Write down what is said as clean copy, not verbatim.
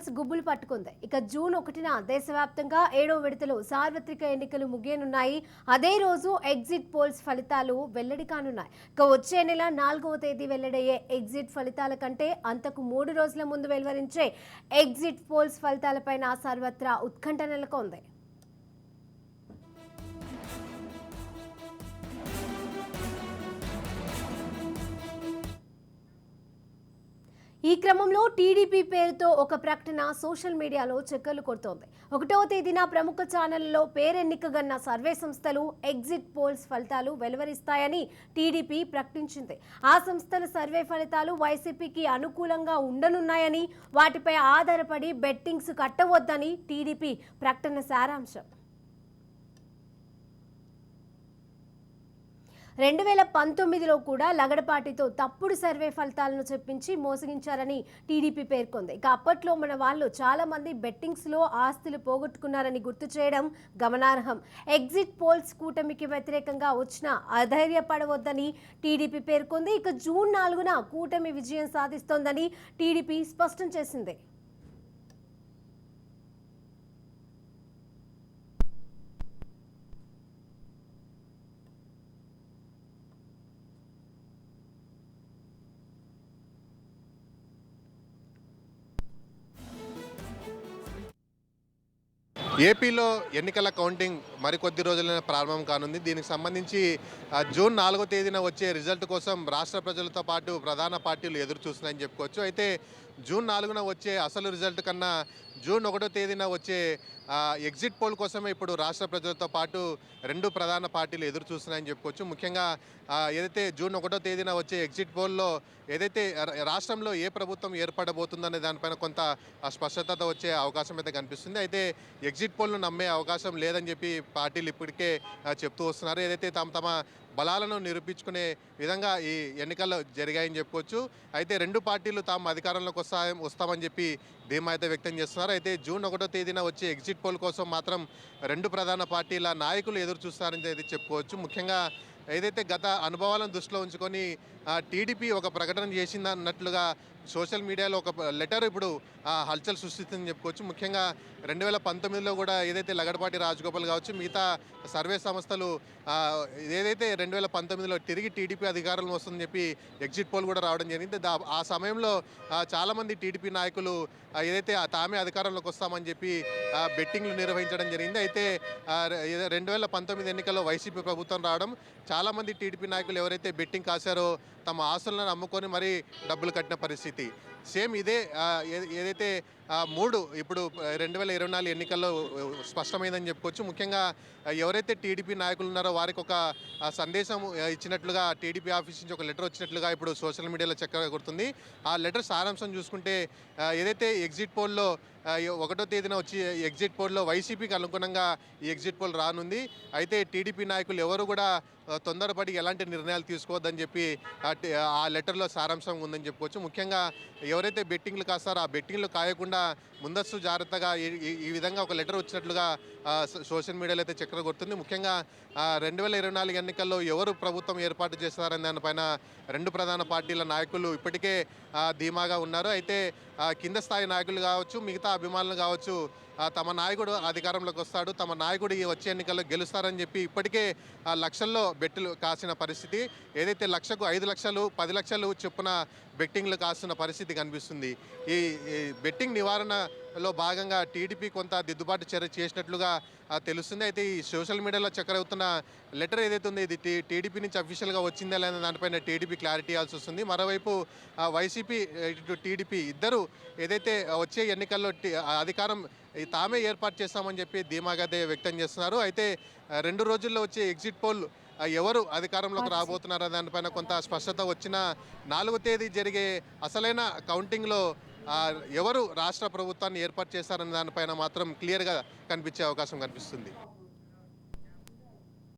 Poles గుబులు పట్టుకుంది. ఇక జూన్ 1న దేశవ్యాప్తంగా 7వ విడతలో సార్వత్రిక ఎన్నికలు ముగియనున్నాయి. అదే రోజు ఎగ్జిట్ పోల్స్ ఫలితాలు వెల్లడి కానున్నాయి. ఇక వచ్చే నెల 4వ తేదీ వెల్లడయ్యే ఎగ్జిట్ ఫలితాల కంటే అంతకు 3 రోజుల ముందు వెలువరించే ఎగ్జిట్ పోల్స్ ఫలితాలపైన సర్వత్రా ఉత్కంఠ నెలకొంది. ఈ క్రమంలో టీడీపీ పేరుతో ఒక ప్రకటన సోషల్ మీడియాలో చక్కర్లు కొడుతోంది. 1వ తేదీన ప్రముఖ ఛానళ్లలో పేరెన్నికగన్న సర్వే సంస్థలు ఎగ్జిట్ పోల్స్ ఫలితాలు వెలువరిస్తాయని టీడీపీ ప్రకటించింది. ఆ సంస్థల సర్వే ఫలితాలు వైసీపీకి అనుకూలంగా ఉండనున్నాయని, వాటిపై ఆధారపడి బెట్టింగ్స్ కట్టవద్దని టీడీపీ ప్రకటన సారాంశం. 2019లో కూడా లగడపాటితో తప్పుడు సర్వే ఫలితాలను చెప్పించి మోసగించారని టీడీపీ పేర్కొంది. ఇక అప్పట్లో మన వాళ్ళు చాలా మంది బెట్టింగ్స్లో ఆస్తులు పోగొట్టుకున్నారని గుర్తు చేయడం గమనార్హం. ఎగ్జిట్ పోల్స్ కూటమికి వ్యతిరేకంగా వచ్చినా అధైర్యపడవద్దని టీడీపీ పేర్కొంది. ఇక జూన్ 4న కూటమి విజయం సాధిస్తోందని టీడీపీ స్పష్టం చేసింది. ఏపీలో ఎన్నికల కౌంటింగ్ మరికొద్ది రోజులనే ప్రారంభం కానుంది. దీనికి సంబంధించి జూన్ 4వ తేదీన వచ్చే రిజల్ట్ కోసం రాష్ట్ర ప్రజలతో పాటు ప్రధాన పార్టీలు ఎదురు చూస్తున్నాయని చెప్పుకోవచ్చు. అయితే జూన్ 4న వచ్చే అసలు రిజల్ట్ కన్నా జూన్ 1వ తేదీన వచ్చే ఎగ్జిట్ పోల్ కోసమే ఇప్పుడు రాష్ట్ర ప్రజలతో పాటు రెండు ప్రధాన పార్టీలు ఎదురు చూస్తున్నాయని చెప్పుకోవచ్చు. ముఖ్యంగా ఏదైతే జూన్ 1వ తేదీన వచ్చే ఎగ్జిట్ పోల్లో ఏదైతే రాష్ట్రంలో ఏ ప్రభుత్వం ఏర్పడబోతుందనే దానిపైన కొంత స్పష్టత వచ్చే అవకాశం అయితే కనిపిస్తుంది. అయితే ఎగ్జిట్ పోల్ను నమ్మే అవకాశం లేదని చెప్పి పార్టీలు ఇప్పటికే చెప్తూ వస్తున్నారు. ఏదైతే తమ బలాలను నిరూపించుకునే విధంగా ఈ ఎన్నికల్లో జరిగాయని చెప్పుకోవచ్చు. అయితే రెండు పార్టీలు తాము అధికారంలోకి వస్తామని చెప్పి ధీమా అయితే వ్యక్తం చేస్తున్నారు. అయితే జూన్ 1వ తేదీన వచ్చే ఎగ్జిట్ పోల్ కోసం మాత్రం రెండు ప్రధాన పార్టీల నాయకులు ఎదురు చూస్తారని అయితే చెప్పుకోవచ్చు. ముఖ్యంగా ఏదైతే గత అనుభవాలను దృష్టిలో ఉంచుకొని టీడీపీ ఒక ప్రకటన చేసిందన్నట్లుగా సోషల్ మీడియాలో ఒక లెటర్ ఇప్పుడు హల్చల్ సృష్టిస్తుందని చెప్పుకోవచ్చు. ముఖ్యంగా 2019లో కూడా ఏదైతే లగడపాటి రాజగోపాల్ కావచ్చు, మిగతా సర్వే సంస్థలు ఏదైతే 2019లో తిరిగి టీడీపీ అధికారంలో వస్తుందని చెప్పి ఎగ్జిట్ పోల్ కూడా రావడం జరిగింది. ఆ సమయంలో చాలామంది టీడీపీ నాయకులు ఏదైతే తామే అధికారంలోకి వస్తామని చెప్పి బెట్టింగ్లు నిర్వహించడం జరిగింది. అయితే 2019 ఎన్నికల్లో వైసీపీ ప్రభుత్వం రావడం చాలామంది టీడీపీ నాయకులు ఎవరైతే బెట్టింగ్ కాశారో తమ ఆస్తులను అమ్ముకొని మరీ డబ్బులు కట్టిన పరిస్థితి సేమ్ ఇదే ఏదైతే 3 ఇప్పుడు 2024 ఎన్నికల్లో స్పష్టమైందని చెప్పుకోవచ్చు. ముఖ్యంగా ఎవరైతే టీడీపీ నాయకులు ఉన్నారో వారికి ఒక సందేశం ఇచ్చినట్లుగా టీడీపీ ఆఫీస్ నుంచి ఒక లెటర్ వచ్చినట్లుగా ఇప్పుడు సోషల్ మీడియాలో చక్కగా కొడుతుంది. ఆ లెటర్ సారాంశం చూసుకుంటే ఏదైతే ఎగ్జిట్ పోల్లో 1వ తేదీన వచ్చి ఎగ్జిట్ పోల్లో వైసీపీకి అనుగుణంగా ఈ ఎగ్జిట్ పోల్ రానుంది. అయితే టీడీపీ నాయకులు ఎవరు కూడా తొందరపడి ఎలాంటి నిర్ణయాలు తీసుకోవద్దని చెప్పి ఆ లెటర్లో సారాంశం ఉందని చెప్పుకోవచ్చు. ముఖ్యంగా ఎవరైతే బెట్టింగ్లు కాస్తారో ఆ బెట్టింగ్లు కాయకుండా ముందస్తు జాగ్రత్తగా ఈ విధంగా ఒక లెటర్ వచ్చినట్లుగా సోషల్ మీడియాలో అయితే చక్కర కొడుతుంది. ముఖ్యంగా 2024 ఎన్నికల్లో ఎవరు ప్రభుత్వం ఏర్పాటు చేస్తారనే దానిపైన రెండు ప్రధాన పార్టీల నాయకులు ఇప్పటికే ధీమాగా ఉన్నారు. అయితే కింద స్థాయి నాయకులు కావచ్చు, మిగతా అభిమానులు కావచ్చు, తమ నాయకుడు అధికారంలోకి వస్తాడు, తమ నాయకుడు వచ్చే ఎన్నికల్లో గెలుస్తారని చెప్పి ఇప్పటికే లక్షల్లో బెట్టులు కాసిన పరిస్థితి. ఏదైతే లక్షకు 5 లక్షలు 10 లక్షలు చొప్పున బెట్టింగ్లు కాస్తున్న పరిస్థితి కనిపిస్తుంది. ఈ బెట్టింగ్ నివారణలో భాగంగా టీడీపీ కొంత దిద్దుబాటు చర్య చేసినట్లుగా తెలుస్తుంది. అయితే ఈ సోషల్ మీడియాలో చక్కరవుతున్న లెటర్ ఏదైతే ఉందో ఇది టీడీపీ నుంచి అఫీషియల్గా వచ్చిందా లేదా దానిపైన టీడీపీ క్లారిటీ ఇవ్వాల్సి వస్తుంది. మరోవైపు వైసీపీ ఇటు టీడీపీ ఇద్దరు ఏదైతే వచ్చే ఎన్నికల్లో అధికారం తామే ఏర్పాటు చేస్తామని చెప్పి ధీమాగా వ్యక్తం చేస్తున్నారు. అయితే 2 రోజుల్లో వచ్చే ఎగ్జిట్ పోల్ ఎవరు అధికారంలోకి రాబోతున్నారో దానిపైన కొంత స్పష్టత వచ్చిన 4వ తేదీ జరిగే అసలైన కౌంటింగ్లో ఎవరు రాష్ట్ర ప్రభుత్వాన్ని ఏర్పాటు చేస్తారనే దానిపైన మాత్రం క్లియర్గా కనిపించే అవకాశం కనిపిస్తుంది.